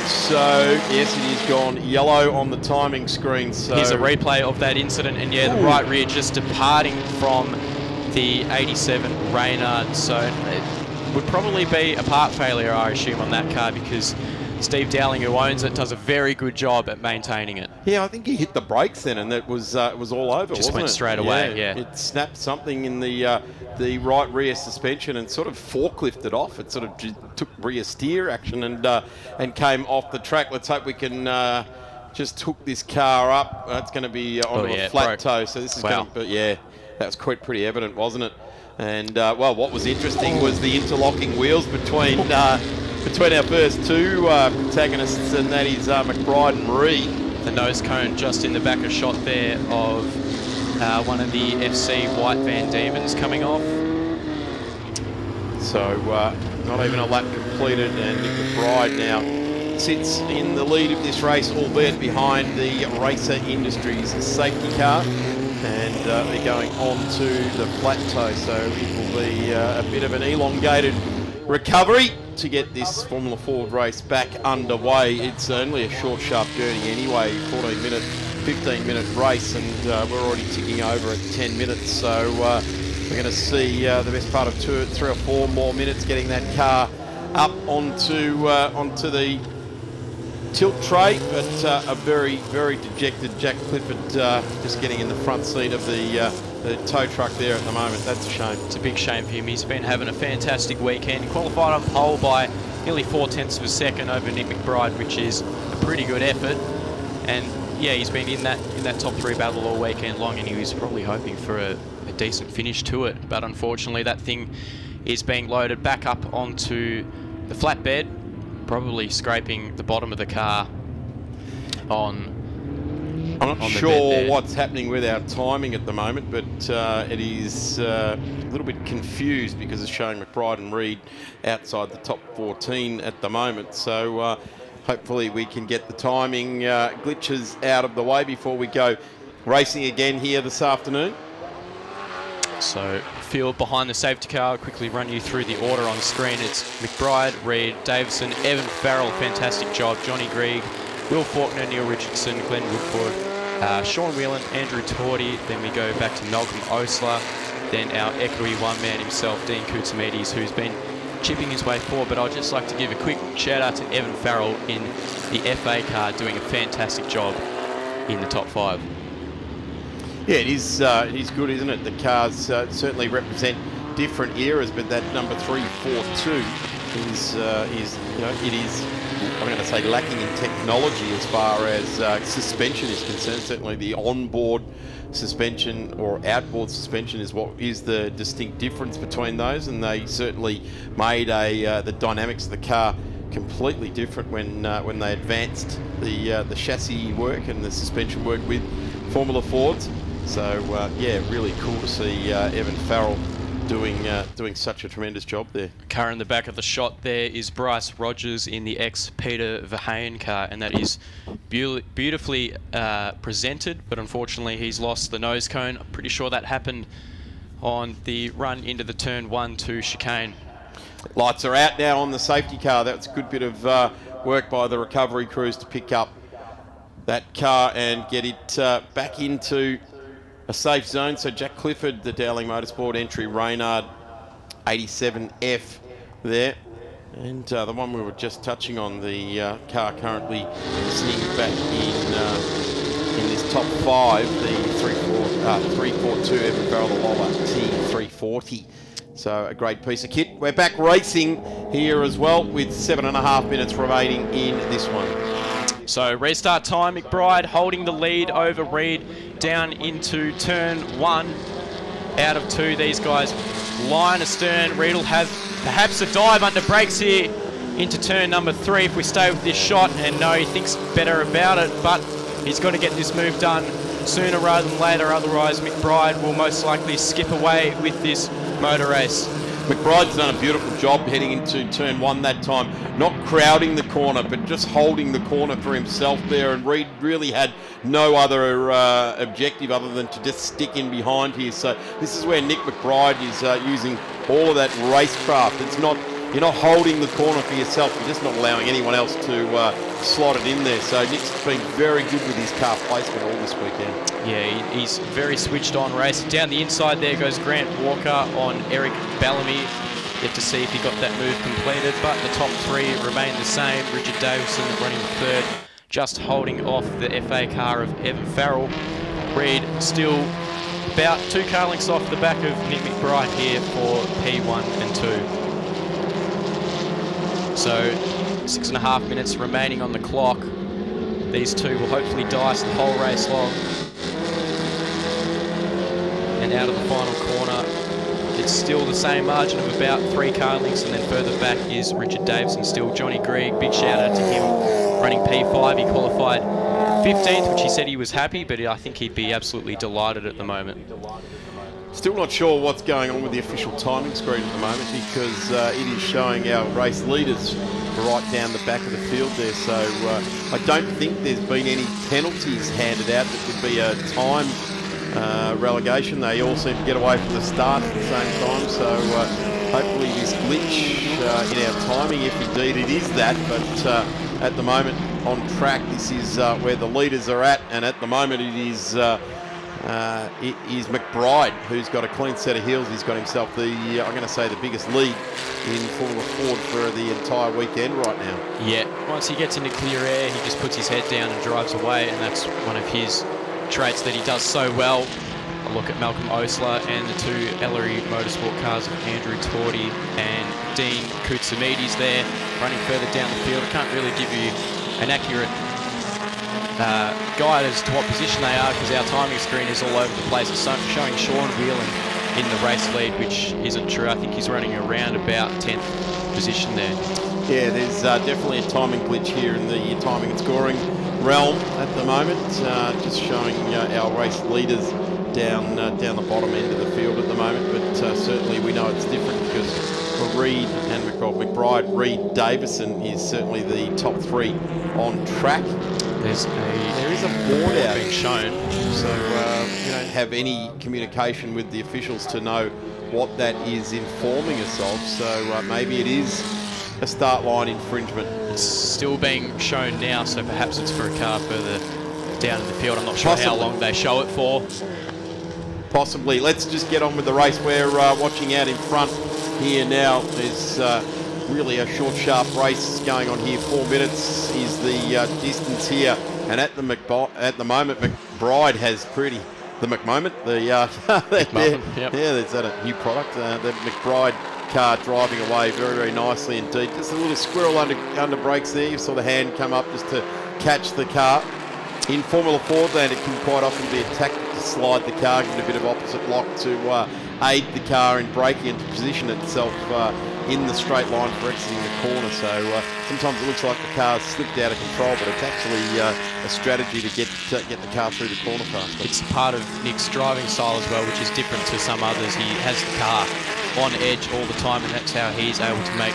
So, yes, it is gone yellow on the timing screen. So here's a replay of that incident. And yeah, the right rear just departing from the 87 Reynard. So it would probably be a part failure, I assume, on that car, because Steve Dowling, who owns it, does a very good job at maintaining it. Yeah, I think he hit the brakes then, and it was all over. Just went straight away. Yeah, it snapped something in the right rear suspension and sort of forklifted off. It sort of took rear steer action and came off the track. Let's hope we can just hook this car up. It's going to be onto a flat toe, so this is going to. But yeah, that was quite pretty evident, wasn't it? And well, what was interesting was the interlocking wheels between our first two protagonists, and that is McBride and Reed. The nose cone just in the back of shot there of one of the FC white Van Diemens coming off. So not even a lap completed, and Nick McBride now sits in the lead of this race, albeit behind the Racer Industries safety car. And they're going on to the plateau, so it will be a bit of an elongated recovery to get this Formula Ford race back underway. It's only a short, sharp journey anyway, 14-minute, 15-minute race, and we're already ticking over at 10 minutes. So we're going to see the best part of 3 or 4 more minutes getting that car up onto the tilt tray, but a very, very dejected Jack Clifford just getting in the front seat of the tow truck there at the moment. That's a shame. It's a big shame for him. He's been having a fantastic weekend. He qualified on pole by nearly 0.4 of a second over Nick McBride, which is a pretty good effort. And yeah, he's been in that top 3 battle all weekend long, and he was probably hoping for a decent finish to it. But unfortunately, that thing is being loaded back up onto the flatbed, probably scraping the bottom of the car on I'm on not the sure bed there. what's happening with our timing at the moment, but it is a little bit confused because it's showing McBride and Reed outside the top 14 at the moment. So hopefully we can get the timing glitches out of the way before we go racing again here this afternoon. So field behind the safety car. I'll quickly run you through the order on screen. It's McBride, Reed, Davison, Evan Farrell, fantastic job, Johnny Greig, Will Faulkner, Neil Richardson, Glenn Woodford, Sean Whelan, Andrew Torty. Then we go back to Malcolm Osler. Then our equity one-man himself, Dean Koutsamides, who's been chipping his way forward. But I'd just like to give a quick shout-out to Evan Farrell in the FA car, doing a fantastic job in the top 5. Yeah, it is good, isn't it? The cars certainly represent different eras, but that number 342 is it is, I'm going to say, lacking in technology as far as suspension is concerned. Certainly the onboard suspension or outboard suspension is what is the distinct difference between those, and they certainly made the dynamics of the car completely different when they advanced the chassis work and the suspension work with Formula Fords. So yeah, really cool to see Evan Farrell doing such a tremendous job there. Car in the back of the shot there is Bryce Rogers in the ex-Peter Verheyen car, and that is beautifully presented, but unfortunately he's lost the nose cone. I'm pretty sure that happened on the run into the turn 1-2 chicane. Lights are out now on the safety car. That's a good bit of work by the recovery crews to pick up that car and get it back into a safe zone. So Jack Clifford, the Dowling Motorsport entry, Reynard 87F there. And the one we were just touching on, the car currently sitting back in this top 5, the 342 Evan Farrell, the Lola T340. So a great piece of kit. We're back racing here as well with 7.5 minutes remaining in this one. So restart time, McBride holding the lead over Reed down into turn 1. Out of 2, these guys line astern. Reed will have perhaps a dive under brakes here into turn number 3 if we stay with this shot. And no, he thinks better about it, but he's got to get this move done sooner rather than later. Otherwise, McBride will most likely skip away with this motor race. McBride's done a beautiful job heading into turn 1 that time, not crowding the corner, but just holding the corner for himself there. And Reed really had no other objective other than to just stick in behind here. So this is where Nick McBride is using all of that racecraft. It's not, you're not holding the corner for yourself, you're just not allowing anyone else to slot it in there. So Nick's been very good with his car placement all this weekend. Yeah, he's very switched on racing. Down the inside there goes Grant Walker on Eric Bellamy. Yet to see if he got that move completed, but the top 3 remain the same. Richard Davison running third, just holding off the FA car of Evan Farrell. Reed still about 2 car lengths off the back of Nick McBride here for P1 and 2. So 6.5 minutes remaining on the clock. These two will hopefully dice the whole race long. And out of the final corner, it's still the same margin of about 3 car lengths, and then further back is Richard Davison still. Johnny Greig, big shout out to him, running P5. He qualified 15th, which he said he was happy, but I think he'd be absolutely delighted at the moment. Still not sure what's going on with the official timing screen at the moment, because it is showing our race leaders right down the back of the field there. So I don't think there's been any penalties handed out that could be a time relegation. They all seem to get away from the start at the same time. So hopefully this glitch in our timing, if indeed it is that, but at the moment on track, this is where the leaders are at, and at the moment it is McBride who's got a clean set of heels. He's got himself the, I'm going to say, the biggest lead in Formula Ford for the entire weekend right now. Yeah, once he gets into clear air, he just puts his head down and drives away, and that's one of his traits that he does so well. A look at Malcolm Osler and the 2 Ellery Motorsport cars of Andrew Torty and Dean Koutsamides there running further down the field. I can't really give you an accurate guide as to what position they are, because our timing screen is all over the place. It's showing Sean Whelan in the race lead, which isn't true. I think he's running around about 10th position there. Yeah, there's definitely a timing glitch here in the timing and scoring realm at the moment. Just showing our race leaders down the bottom end of the field at the moment, but certainly we know it's different because for Reed and McBride, Reed Davison is certainly the top three on track. There is a board out being shown, so we don't have any communication with the officials to know what that is informing us of. So maybe it is a start line infringement. It's still being shown now, so perhaps it's for a car further down in the field. I'm not sure how long they show it for. Possibly. Let's just get on with the race. We're watching out in front here now. There's really a short, sharp race going on here. 4 minutes is the distance here, and at the moment, McBride has pretty. The McMoment, there's that a new product. The McBride car driving away very, very nicely indeed. Just a little squirrel under brakes there. You saw the hand come up just to catch the car. In Formula Ford land, it can quite often be a tactic to slide the car, give it a bit of opposite lock to aid the car in braking and to position itself in the straight line for exiting the corner. So sometimes it looks like the car's slipped out of control, but it's actually a strategy to get the car through the corner faster. It's part of Nick's driving style as well, which is different to some others. He has the car on edge all the time, and that's how he's able to make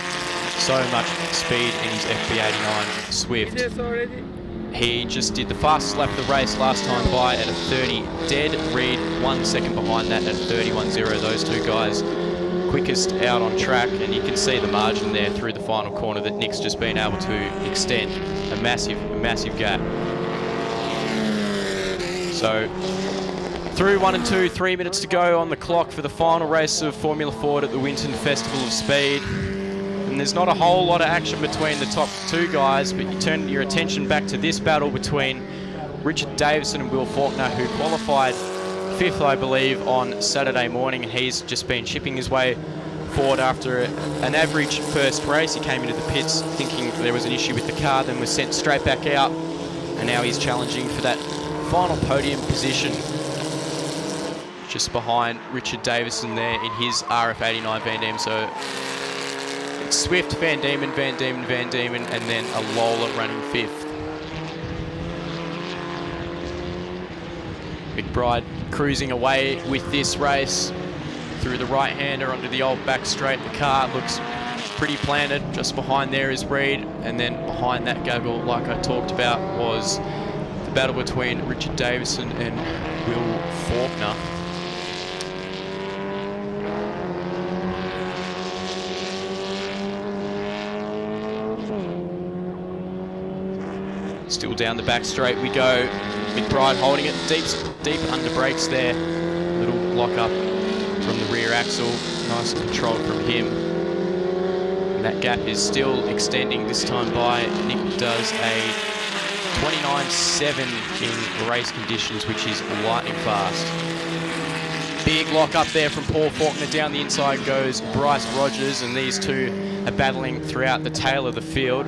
so much speed in his FB89 Swift. He just did the fastest lap of the race last time by at a 30 dead. Reed 1 second behind that at 31.0. Those two guys quickest out on track, and you can see the margin there through the final corner that Nick's just been able to extend a massive gap. So through 1 and 2, 3 minutes to go on the clock for the final race of Formula Ford at the Winton Festival of Speed. And there's not a whole lot of action between the top two guys, but you turn your attention back to this battle between Richard Davison and Will Faulkner, who qualified 5th, I believe, on Saturday morning, and he's just been chipping his way forward after an average first race. He came into the pits thinking there was an issue with the car, then was sent straight back out, and now he's challenging for that final podium position just behind Richard Davison there in his RF89 Van Diemen. So it's Swift, Van Diemen, and then a Lola running 5th. McBride cruising away with this race through the right-hander onto the old back straight. The car looks pretty planted. Just behind there is Reed, and then behind that gaggle, like I talked about, was the battle between Richard Davison and Will Faulkner. Still down the back straight we go. McBride holding it deep under brakes there. Little lock up from the rear axle. Nice and controlled from him. And that gap is still extending this time by. Nick does a 29.7 in race conditions, which is lightning fast. Big lock up there from Paul Faulkner. Down the inside goes Bryce Rogers, and these two are battling throughout the tail of the field.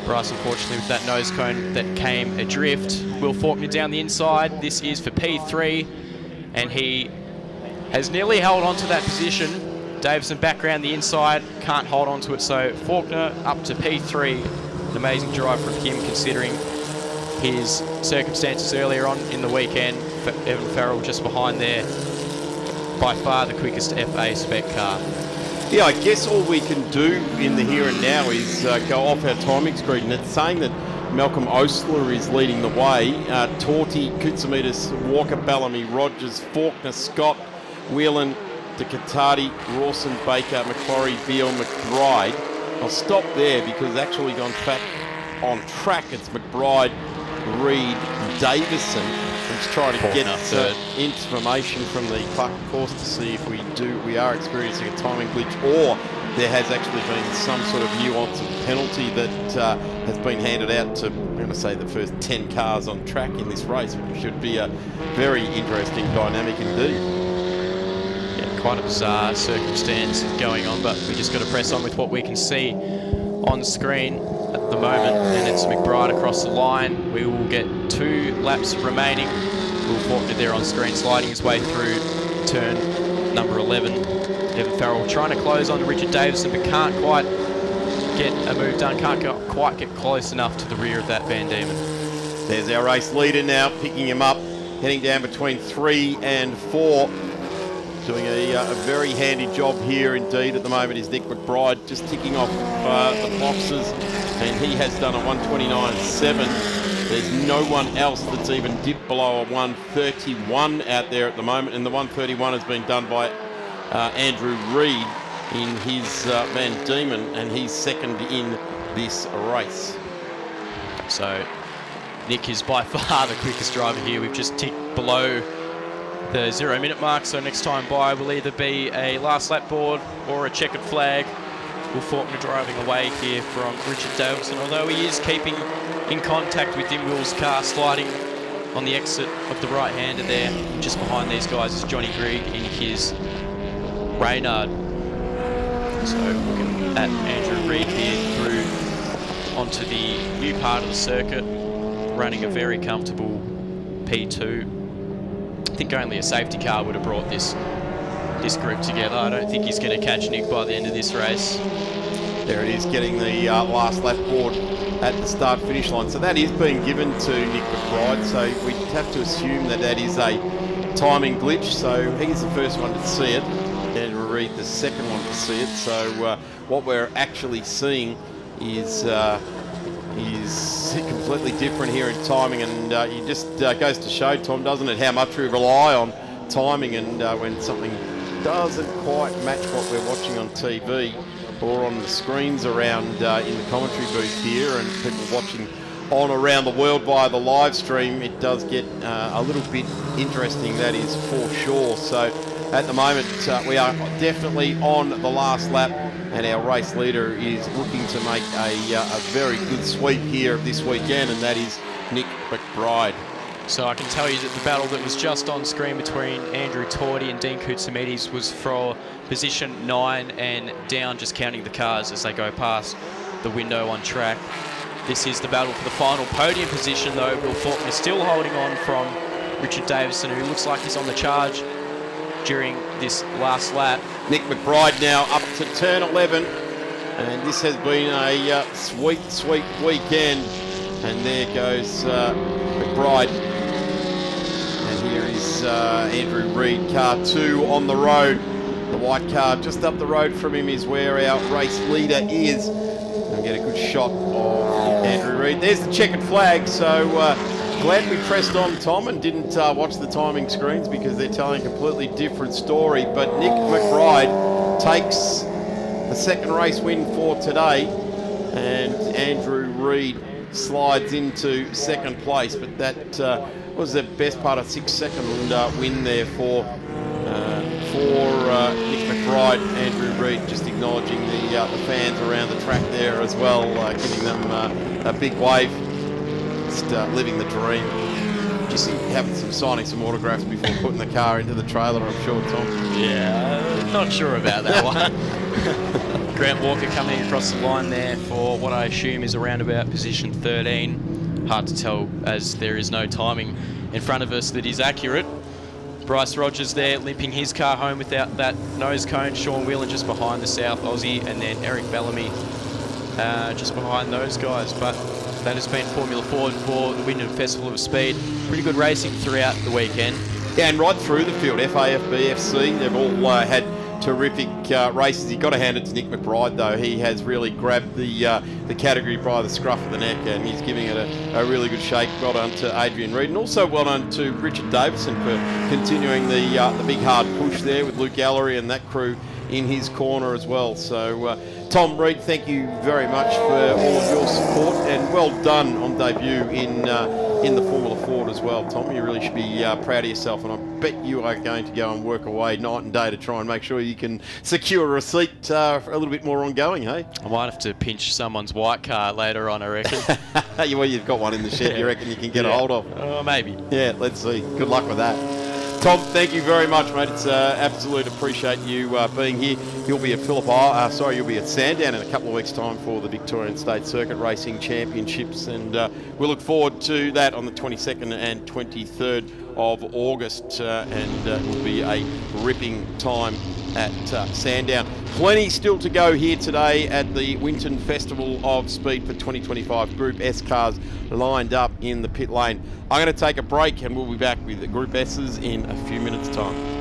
Bryce, unfortunately, with that nose cone that came adrift. Will Faulkner down the inside. This is for P3, and he has nearly held on to that position. Davison back around the inside, can't hold on to it, so Faulkner up to P3. An amazing drive from him, considering his circumstances earlier on in the weekend. Evan Farrell just behind there. By far the quickest FA spec car. Yeah, I guess all we can do in the here and now is go off our timing screen. And it's saying that Malcolm Osler is leading the way. Torty, Koutsoumitis, Walker, Bellamy, Rogers, Faulkner, Scott, Whelan, DeCatati, Rawson, Baker, McClory, Beale, McBride. I'll stop there because actually on track it's McBride, Reed, Davison. I'm just trying to get information from the Clark course to see if we are experiencing a timing glitch, or there has actually been some sort of nuance of penalty that has been handed out to, I'm going to say, the first 10 cars on track in this race, which should be a very interesting dynamic indeed. Yeah, quite a bizarre circumstance going on, but we just got to press on with what we can see on screen at the moment, and it's McBride across the line. We will get 2 laps remaining. Will Faulkner there on screen, sliding his way through turn number 11. Evan Farrell trying to close on to Richard Davison, but can't quite get a move done. Can't quite get close enough to the rear of that Van Diemen. There's our race leader now, picking him up, heading down between 3 and 4. Doing a very handy job here indeed at the moment is Nick McBride, just ticking off the boxes, and he has done a 129.7. There's no one else that's even dipped below a 131 out there at the moment, and the 131 has been done by Andrew Reid in his Van Diemen, and he's second in this race. So Nick is by far the quickest driver here. We've just ticked below the 0 minute mark, so next time by will either be a last lap board or a checkered flag. Will Faulkner driving away here from Richard Davison, although he is keeping in contact with him. Will's car sliding on the exit of the right-hander there. Just behind these guys is Johnny Greig in his Reynard. So looking at Andrew Reid here through onto the new part of the circuit, running a very comfortable P2. I think only a safety car would have brought this group together. I don't think he's going to catch Nick by the end of this race. There it is, getting the last lap board at the start-finish line. So that is being given to Nick McBride. So we have to assume that that is a timing glitch. So he's the first one to see it, and Reid the second one to see it. So what we're actually seeing is completely different here in timing, and it just goes to show, Tom, doesn't it, how much we rely on timing, and when something doesn't quite match what we're watching on TV or on the screens around in the commentary booth here, and people watching on around the world via the live stream, it does get a little bit interesting, that is for sure. So at the moment we are definitely on the last lap, and our race leader is looking to make a very good sweep here this weekend, and that is Nick McBride. So I can tell you that the battle that was just on screen between Andrew Tordy and Dean Koutsamides was for position 9 and down, just counting the cars as they go past the window on track. This is the battle for the final podium position, though. Will Faulkner still holding on from Richard Davison, who looks like he's on the charge during this last lap. Nick McBride now up to turn 11, and this has been a sweet weekend. And there goes McBride, and here is Andrew Reid, car 2 on the road. The white car just up the road from him is where our race leader is. And get a good shot of Andrew Reid. There's the checkered flag, so glad we pressed on, Tom, and didn't watch the timing screens, because they're telling a completely different story. But Nick McBride takes the second race win for today, and Andrew Reid slides into second place. But that was the best part of 6-second win there for Nick McBride. Andrew Reid just acknowledging the fans around the track there as well, giving them a big wave. Just living the dream. Just having signing some autographs before putting the car into the trailer, I'm sure, Tom. Yeah, not sure about that one. Grant Walker coming across the line there for what I assume is around about position 13. Hard to tell as there is no timing in front of us that is accurate. Bryce Rogers there limping his car home without that nose cone. Sean Whelan just behind the South Aussie, and then Eric Bellamy just behind those guys. But that has been Formula Ford for the Wyndham Festival of Speed. Pretty good racing throughout the weekend. Yeah, and right through the field, FAF, BFC, they've all had terrific races. You've got to hand it to Nick McBride, though. He has really grabbed the category by the scruff of the neck, and he's giving it a really good shake. Well done to Adrian Reid, and also well done to Richard Davison for continuing the big hard push there with Luke Gallery and that crew in his corner as well. So Tom Reid, thank you very much for all of your support, and well done on debut in the Formula Ford as well. Tom, you really should be proud of yourself, and I bet you are going to go and work away night and day to try and make sure you can secure a receipt for a little bit more ongoing, hey? I might have to pinch someone's white car later on, I reckon. Well, you've got one in the shed, you reckon you can get a hold of? Maybe. Yeah, let's see. Good luck with that. Tom, thank you very much, mate. It's absolute appreciate you being here. You'll be at you'll be at Sandown in a couple of weeks' time for the Victorian State Circuit Racing Championships, and we look forward to that on the 22nd and 23rd of August, and it will be a ripping time at Sandown. Plenty still to go here today at the Winton Festival of Speed for 2025. Group S cars lined up in the pit lane. I'm going to take a break and we'll be back with the Group S's in a few minutes' time.